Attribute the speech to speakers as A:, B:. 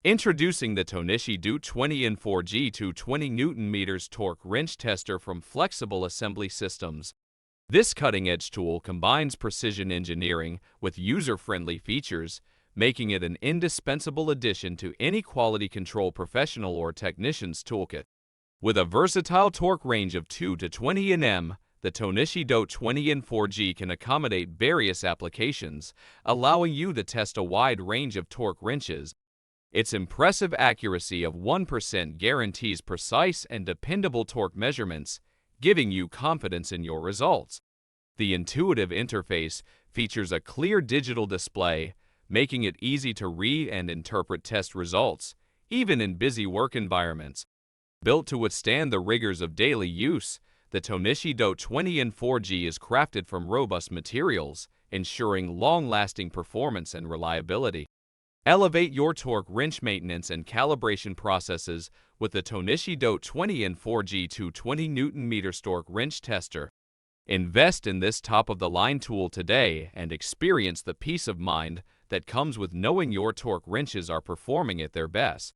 A: Introducing the Tohnichi DOTE20N4-G 220 Nm torque wrench tester from Flexible Assembly Systems. This cutting-edge tool combines precision engineering with user-friendly features, making it an indispensable addition to any quality control professional or technician's toolkit. With a versatile torque range of 2 to 20 Nm, the Tohnichi DOTE20N4-G can accommodate various applications, allowing you to test a wide range of torque wrenches. Its impressive accuracy of 1% guarantees precise and dependable torque measurements, giving you confidence in your results. The intuitive interface features a clear digital display, making it easy to read and interpret test results, even in busy work environments. Built to withstand the rigors of daily use, the Tohnichi DOTE20N4-G is crafted from robust materials, ensuring long-lasting performance and reliability. Elevate your torque wrench maintenance and calibration processes with the Tohnichi DOTE20N4-G 220 Nm torque wrench tester. Invest in this top-of-the-line tool today and experience the peace of mind that comes with knowing your torque wrenches are performing at their best.